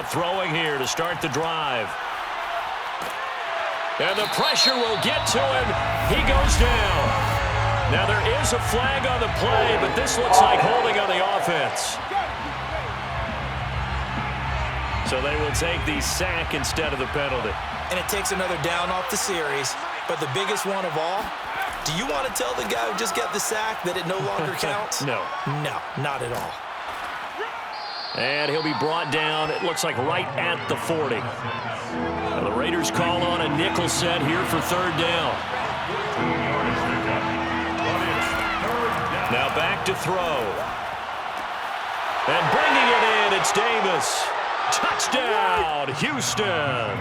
out throwing here to start the drive. And the pressure will get to him. He goes down. Now there is a flag on the play, but this looks like holding on the offense. So they will take the sack instead of the penalty. And it takes another down off the series. But the biggest one of all, do you want to tell the guy who just got the sack that it no longer counts? No. No, not at all. And he'll be brought down, it looks like right at the 40. Now the Raiders call on a nickel set here for third down. Now back to throw. And bringing it in, it's Davis. Touchdown, Houston.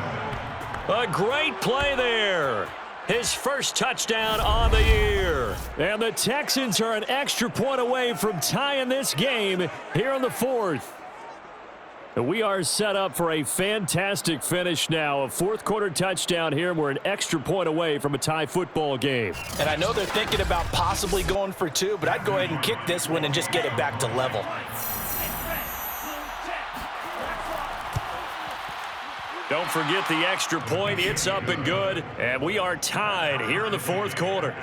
A great play there. His first touchdown on the year. And the Texans are an extra point away from tying this game here in the fourth. We are set up for a fantastic finish now. A fourth-quarter touchdown here, and we're an extra point away from a tie football game. And I know they're thinking about possibly going for two, but I'd go ahead and kick this one and just get it back to level. Don't forget the extra point. It's up and good, and we are tied here in the fourth quarter.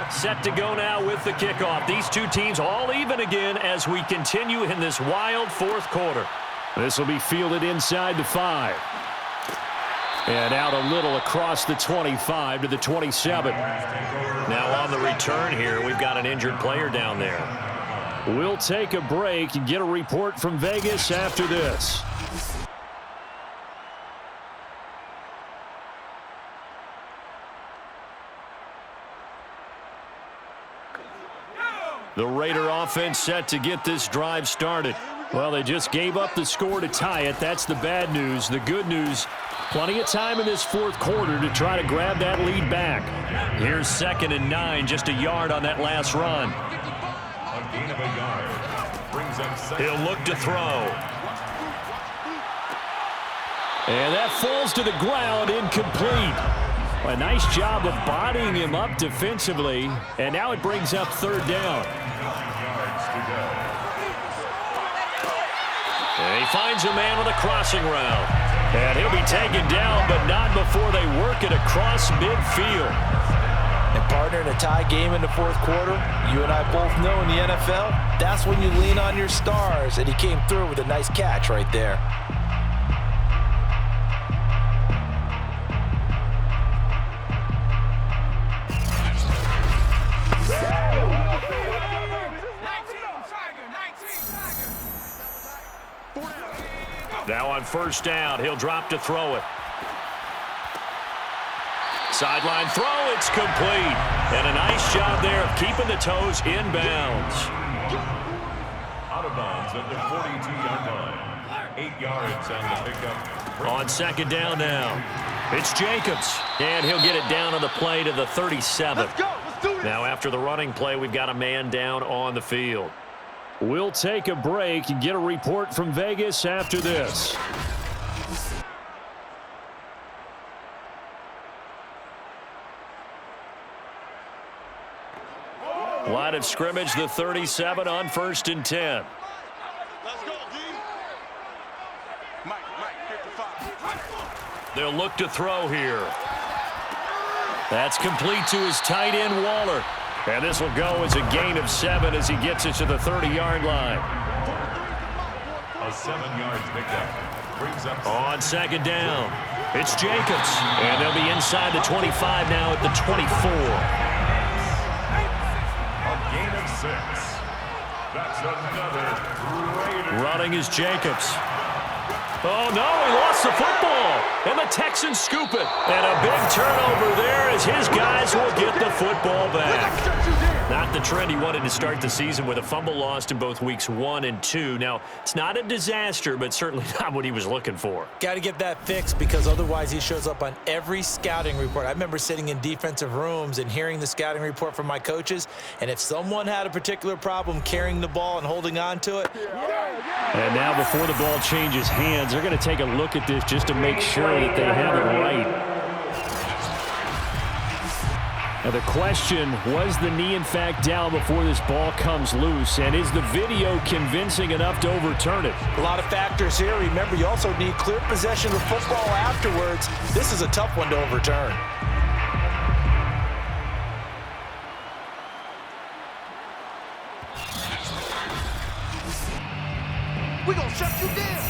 Set to go now with the kickoff. These two teams all even again as we continue in this wild fourth quarter. This will be fielded inside the 5. And out a little across the 25 to the 27. Now on the return here, we've got an injured player down there. We'll take a break and get a report from Vegas after this. The Raider offense set to get this drive started. Well, they just gave up the score to tie it. That's the bad news. The good news, plenty of time in this fourth quarter to try to grab that lead back. Here's 2nd and 9, just a yard on that last run. A gain of a yard. Brings up second. He'll look to throw. And that falls to the ground, incomplete. A nice job of bodying him up defensively, and now it brings up third down. And he finds a man with a crossing route. And he'll be taken down, but not before they work it across midfield. And partner, in a tie game in the fourth quarter, you and I both know in the NFL, that's when you lean on your stars, and he came through with a nice catch right there. Now on first down, he'll drop to throw it. Sideline throw, it's complete. And a nice job there of keeping the toes inbounds. Out of bounds at the 42-yard line. 8 yards on the pickup. On second down now. It's Jacobs. And he'll get it down on the play to the 37. Let's go. Let's do this. Now after the running play, we've got a man down on the field. We'll take a break and get a report from Vegas after this. Line of scrimmage, the 37 on 1st and 10. Let's go, D. Mike, 55. They'll look to throw here. That's complete to his tight end, Waller. And this will go as a gain of 7 as he gets it to the 30-yard line. A 7-yard pickup. Brings up On second down, it's Jacobs. And they'll be inside the 25 now at the 24. a gain of 6. That's another Raider. Running is Jacobs. Oh, no, he lost the football. And the Texans scoop it. And a big turnover there as his guys will get the football back. Not the trend he wanted to start the season with a fumble lost in both weeks 1 and 2. Now, it's not a disaster, but certainly not what he was looking for. Got to get that fixed because otherwise he shows up on every scouting report. I remember sitting in defensive rooms and hearing the scouting report from my coaches, and if someone had a particular problem carrying the ball and holding on to it. And now before the ball changes hands, they're going to take a look at this just to make sure that they have it right. And the question, was the knee in fact down before this ball comes loose? And is the video convincing enough to overturn it? A lot of factors here. Remember, you also need clear possession of football afterwards. This is a tough one to overturn. We're going to shut you down.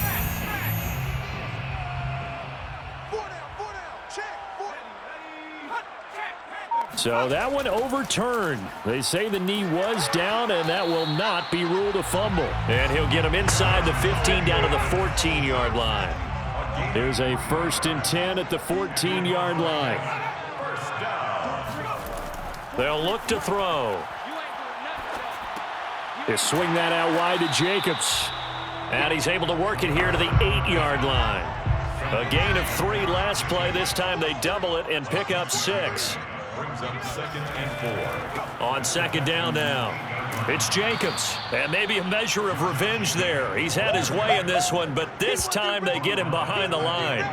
So that one overturned. They say the knee was down, and that will not be ruled a fumble. And he'll get him inside the 15 down to the 14-yard line. There's a 1st and 10 at the 14-yard line. They'll look to throw. They swing that out wide to Jacobs. And he's able to work it here to the 8-yard line. A gain of 3 last play. This time they double it and pick up 6. Brings up 2nd and 4. On 2nd down now, it's Jacobs. And maybe a measure of revenge there. He's had his way in this one, but this time they get him behind the line.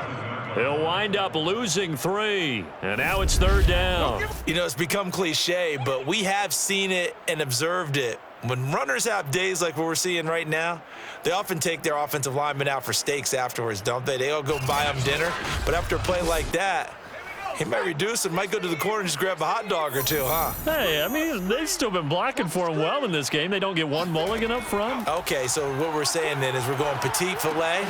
He'll wind up losing 3. And now it's 3rd down. You know, it's become cliche, but we have seen it and observed it. When runners have days like what we're seeing right now, they often take their offensive linemen out for steaks afterwards, don't they? They all go buy them dinner. But after a play like that, he might reduce it, might go to the corner and just grab a hot dog or 2, huh? Hey, I mean, they've still been blocking for him well in this game. They don't get one mulligan up front. Okay, so what we're saying then is we're going petite filet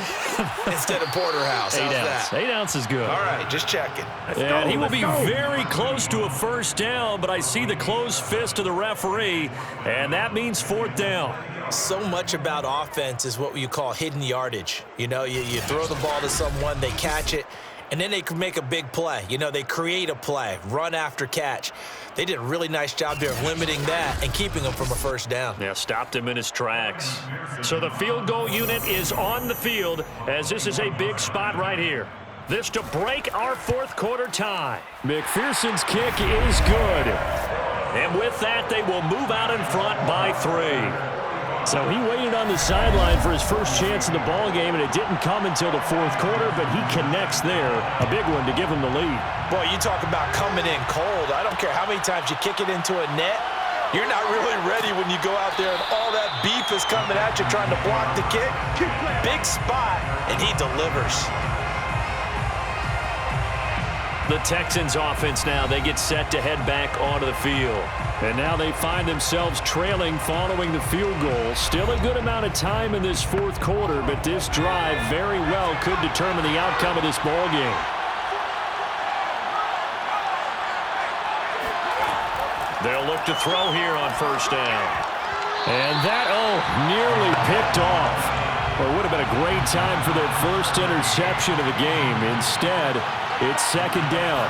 instead of porterhouse. 8 How's ounce. that? 8 ounce is good. All right, just checking. And he will be very close to a 1st down, but I see the closed fist of the referee, and that means 4th down. So much about offense is what you call hidden yardage. You know, you throw the ball to someone, they catch it, and then they can make a big play. You know, they create a play, run after catch. They did a really nice job there of limiting that and keeping him from a 1st down. Yeah, stopped him in his tracks. So the field goal unit is on the field as this is a big spot right here. This to break our 4th quarter tie. McPherson's kick is good. And with that, they will move out in front by 3. So he waited on the sideline for his first chance in the ball game, and it didn't come until the 4th quarter, but he connects there. A big one to give him the lead. Boy, you talk about coming in cold. I don't care how many times you kick it into a net. You're not really ready when you go out there and all that beef is coming at you trying to block the kick. Big spot, and he delivers. The Texans offense now, they get set to head back onto the field. And now they find themselves trailing following the field goal. Still a good amount of time in this 4th quarter, but this drive very well could determine the outcome of this ball game. They'll look to throw here on 1st down. And that, nearly picked off. Well, it would have been a great time for their first interception of the game. Instead, it's 2nd down.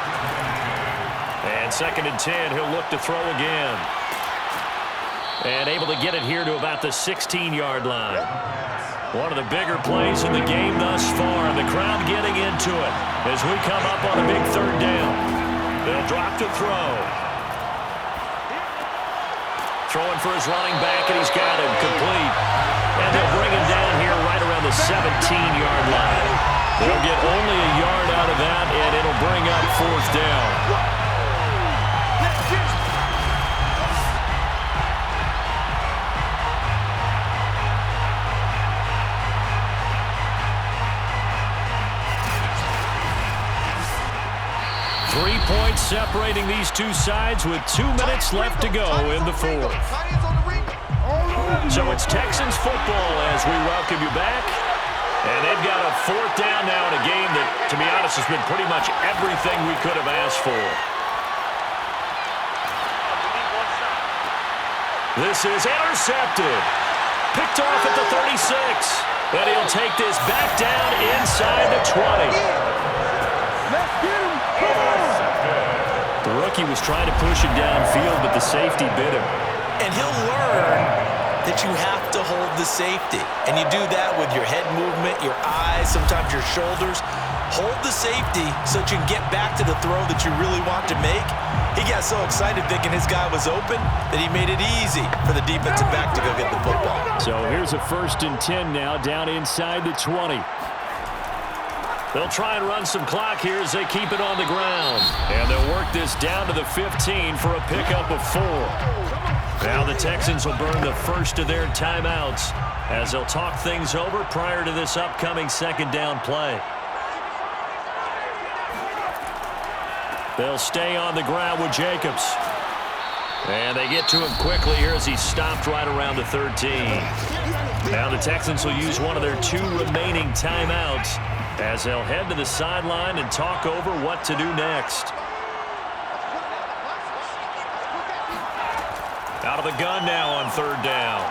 And 2nd and 10, he'll look to throw again. And able to get it here to about the 16-yard line. One of the bigger plays in the game thus far. And the crowd getting into it as we come up on a big 3rd down. They'll drop to throw. Throwing for his running back, and he's got him complete. And they'll bring him down here right around the 17-yard line. They'll get only a yard out of that, and it'll bring up 4th down. 3 points separating these two sides with 2 minutes left to go in the 4th. So it's Texans football as we welcome you back. And they've got a 4th down now in a game that, to be honest, has been pretty much everything we could have asked for. This is intercepted. Picked off at the 36. And he'll take this back down inside the 20. Let's get him. Come on. The rookie was trying to push it downfield, but the safety bit him. And he'll learn that you have to hold the safety. And you do that with your head movement, your eyes, sometimes your shoulders. Hold the safety so that you can get back to the throw that you really want to make. He got so excited thinking his guy was open that he made it easy for the defensive back to go get the football. So here's a 1st and 10 now down inside the 20. They'll try and run some clock here as they keep it on the ground. And they'll work this down to the 15 for a pickup of 4. Now the Texans will burn the first of their timeouts as they'll talk things over prior to this upcoming second down play. They'll stay on the ground with Jacobs. And they get to him quickly here as he's stopped right around the 13. Now the Texans will use one of their 2 remaining timeouts as they'll head to the sideline and talk over what to do next. Out of the gun now on 3rd down.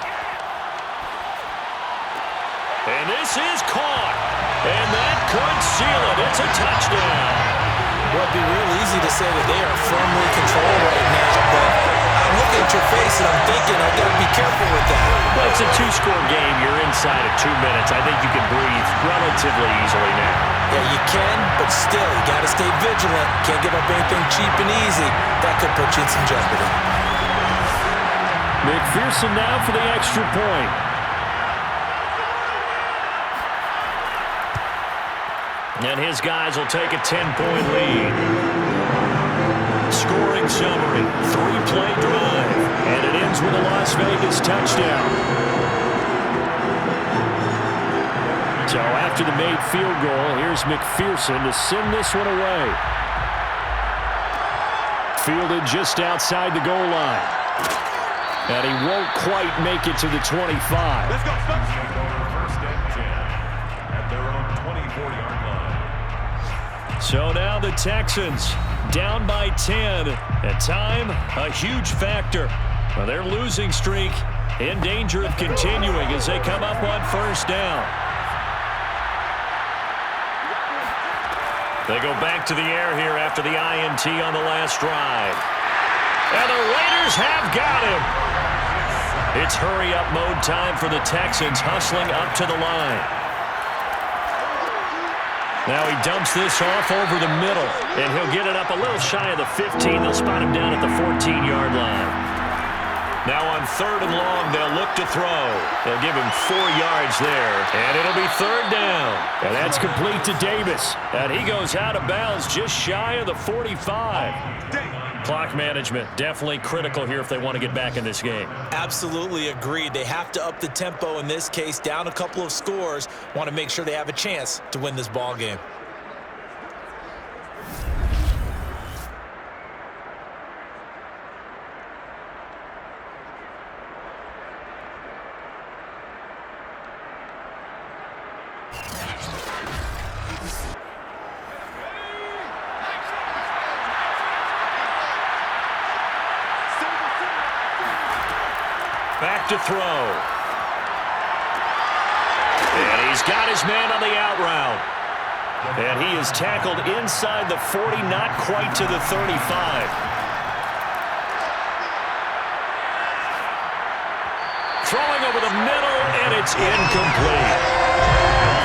And this is caught. And that could seal it. It's a touchdown. Well, it'd be real easy to say that they are firmly controlled right now, but I'm looking at your face and I'm thinking I got to be careful with that. Well, it's a 2-score game. You're inside of 2 minutes. I think you can breathe relatively easily now. Yeah, you can, but still, you got to stay vigilant. Can't give up anything cheap and easy. That could put you in some jeopardy. McPherson now for the extra point. And his guys will take a 10-point lead. Scoring summary, 3-play drive, and it ends with a Las Vegas touchdown. So after the made field goal, here's McPherson to send this one away. Fielded just outside the goal line. And he won't quite make it to the 25. Let's go. First and 10 at their own 24-yard line. So now the Texans down by 10. At time, a huge factor. Well, their losing streak in danger of continuing as they come up on 1st down. They go back to the air here after the INT on the last drive. And the Raiders have got him. It's hurry-up mode time for the Texans, hustling up to the line. Now he dumps this off over the middle, and he'll get it up a little shy of the 15. They'll spot him down at the 14-yard line. Now on 3rd and long, they'll look to throw. They'll give him 4 yards there, and it'll be 3rd down. And that's complete to Davis. And he goes out of bounds just shy of the 45. Clock management, definitely critical here if they want to get back in this game. Absolutely agreed. They have to up the tempo in this case, down a couple of scores. Want to make sure they have a chance to win this ball game. Back to throw. And he's got his man on the out route. And he is tackled inside the 40, not quite to the 35. Throwing over the middle, and it's incomplete.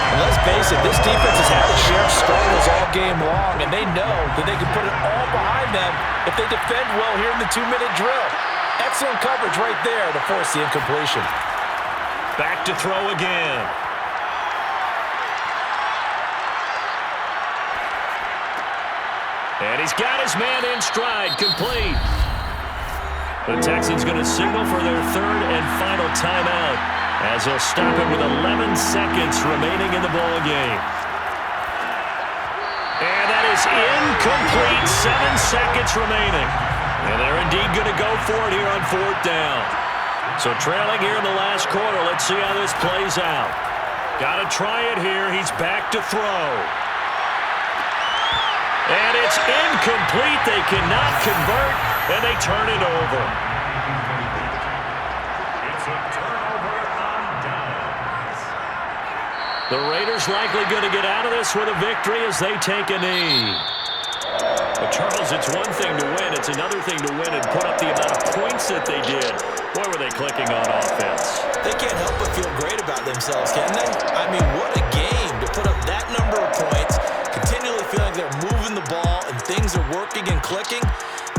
And let's face it, this defense has had its share of struggles all game long, and they know that they can put it all behind them if they defend well here in the 2-minute drill. Excellent coverage right there to force the incompletion. Back to throw again. And he's got his man in stride, complete. The Texans going to signal for their 3rd and final timeout as they'll stop it with 11 seconds remaining in the ball game. And that is incomplete. 7 seconds remaining. And they're indeed going to go for it here on 4th down. So trailing here in the last quarter. Let's see how this plays out. Got to try it here. He's back to throw. And it's incomplete. They cannot convert, and they turn it over. It's a turnover on downs. The Raiders likely going to get out of this with a victory as they take a knee. But Charles, it's one thing to win. It's another thing to win and put up the amount of points that they did. Boy, were they clicking on offense. They can't help but feel great about themselves, can they? I mean, what a game to put up that number of points, continually feeling they're moving the ball and things are working and clicking.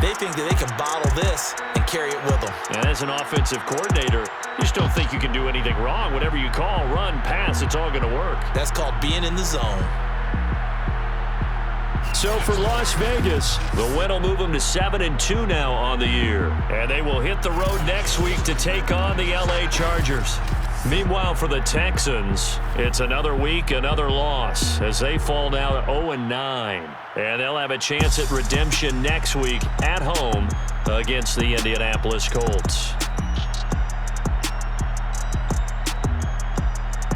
They think that they can bottle this and carry it with them. And as an offensive coordinator, you just don't think you can do anything wrong. Whatever you call, run, pass, it's all going to work. That's called being in the zone. So for Las Vegas, the win will move them to 7-2 now on the year. And they will hit the road next week to take on the LA Chargers. Meanwhile, for the Texans, it's another week, another loss, as they fall now to 0-9. And they'll have a chance at redemption next week at home against the Indianapolis Colts.